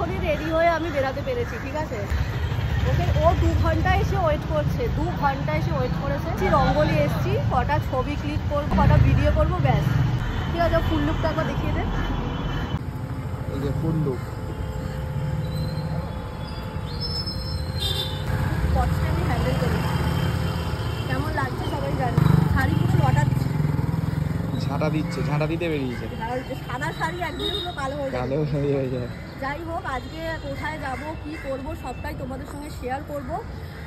Finally ready হয়ে আমি বেরাতে পেরেছি, ঠিক আছে। ওকে ও 2 ঘন্টা এসে ওয়েট করছে, 2 ঘন্টা এসে ওয়েট করেছে। রঙ্গোলি এসছি, কটা ছবি ক্লিক করবো, কটা ভিডিও করবো, ব্যাস। ঠিক আছে, ফুল লুকটা একবার দেখিয়ে দে। এই যে ফুল লুক, কষ্টে আমি হ্যান্ডেল করি। কেমন লাগছে সবাই জানে। শাড়ি পুরো লটাচ্ছে, ঝাঁটা দিচ্ছে, ঝাঁটা দিতে বেরিয়েছে। সাদা শাড়ি একদিন পুরো কালো হয়ে যাবে। কালো হয়ে যায়। যাই হোক, আজকে কোথায় যাব, কি করব, সবটাই তোমাদের সঙ্গে শেয়ার করব।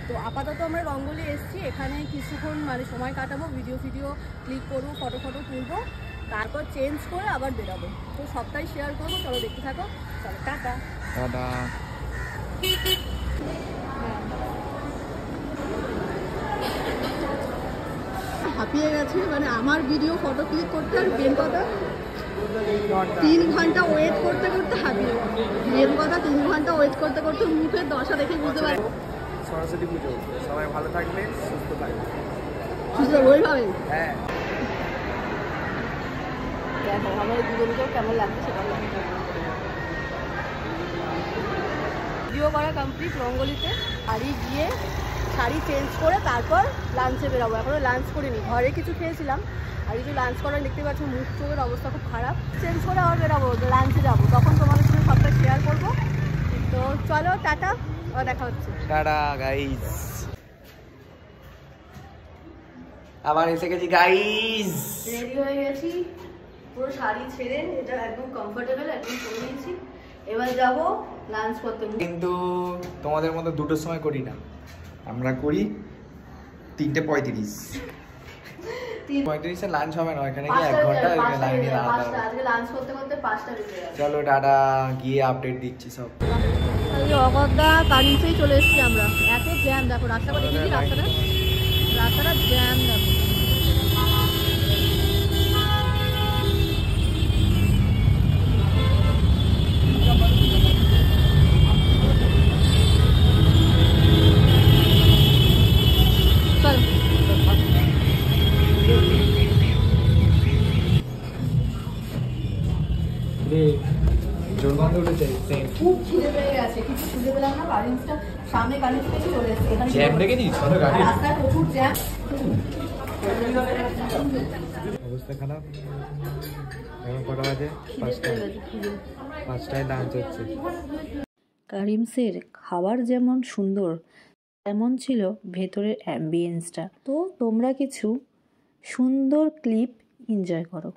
তো আপাতত আমরা রঙ্গোলি এসেছি, এখানে কিছুক্ষণ মানে সময় কাটাবো, ভিডিও ক্লিক করবো, ফটো তুলবো, তারপর চেঞ্জ করে আবার বেরাবো। তো সবটাই শেয়ার করবো, চলো দেখতে থাকো। চলো টাটা টাটা। হাঁপিয়ে গেছে, মানে আমার ভিডিও ফটো ক্লিক করতে আর মেন কথা 3 ঘন্টা ওয়েট করতে করতে হাঁপিয়ে গেছে। মেন কথা 3 ঘন্টা ওয়েট করতে করতে মুখের দশা দেখে বুঝতে পারছি। সরস্বতী পুজো, সবাই ভালো থাকবে, সুস্থ থাকবে। সুস্থ ওইভাবে। হ্যাঁ, দেখো আমাদের দুজনকেও কেমন লাগছে সেটা ভিডিও করা কমপ্লিট। রঙ্গোলিতে শাড়ি গিয়ে শাড়ি চেঞ্জ করে তারপর লাঞ্চে বেরাবো। এখনও লাঞ্চ করিনি, ঘরে কিছু খেয়েছিলাম, আর কিছু লাঞ্চ করার দেখতে পাচ্ছি মুখ চোখের অবস্থা খুব খারাপ। চেঞ্জ করে আবার বেরাবো, লাঞ্চে যাবো, তখন তোমাদের সঙ্গে সবটা শেয়ার করবো। তো চলো টাটা, আবার দেখা হচ্ছে। টাটা গাইস, আবার এসে গেছি গাইস। রেডি হয়ে গেছি, পুরো শাড়ি ছেড়ে, এটা একদম কমফোর্টেবল, একদম পরে নিয়েছি। এবার যাবো লাঞ্চ করতে। কিন্তু তোমাদের মতো 2টোর সময় করি না, আমরা করি 3:35। 3:35 লাঞ্চ হবে না, এখানে গিয়ে 1 ঘন্টা লাইনে দাঁড়াতে হবে। আজকে লাঞ্চ করতে করতে 5টা বেজে গেছে। চলো টাটা, গিয়ে আপডেট দিচ্ছি সব। অগদা কারিমসেই চলে এসেছি আমরা। এত জ্যাম, দেখো রাস্তাটা দেখেছি, রাস্তাটা জ্যাম দেখো। খুব খিদে পেয়ে গেছে, কিছু খুঁজে পেলাম না। কারিমসটা সামনে, কারিমস থেকে চলে এসেছি। এখানে জ্যাম দেখেছিস, ছোট গাড়ি, রাস্তায় প্রচুর জ্যাম, অবস্থা খারাপ। এখন কটা বাজে? 5টায় লাঞ্চ হচ্ছে। কারিমসের খাবার যেমন সুন্দর, তেমন ছিল ভেতরের অ্যাম্বিয়েন্সটা। তো তোমরা কিছু সুন্দর ক্লিপ এনজয় করো।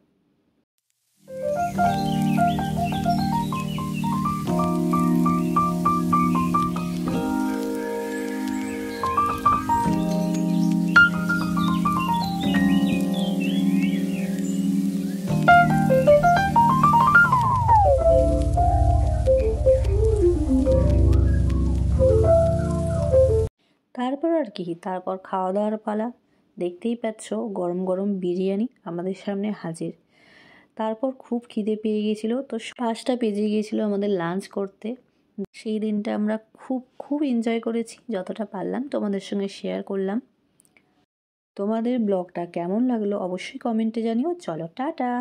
তারপর আর কি, তারপর খাওয়া দাওয়ার পালা। দেখতেই পাচ্ছ গরম গরম বিরিয়ানি আমাদের সামনে হাজির। তারপর খুব খিদে পেয়ে গিয়েছিলো, তো 5টা বেজে গিয়েছিলো আমাদের লাঞ্চ করতে। সেই দিনটা আমরা খুব এনজয় করেছি, যতটা পারলাম তোমাদের সঙ্গে শেয়ার করলাম। তোমাদের ব্লগটা কেমন লাগলো অবশ্যই কমেন্টে জানিও। চলো টাটা।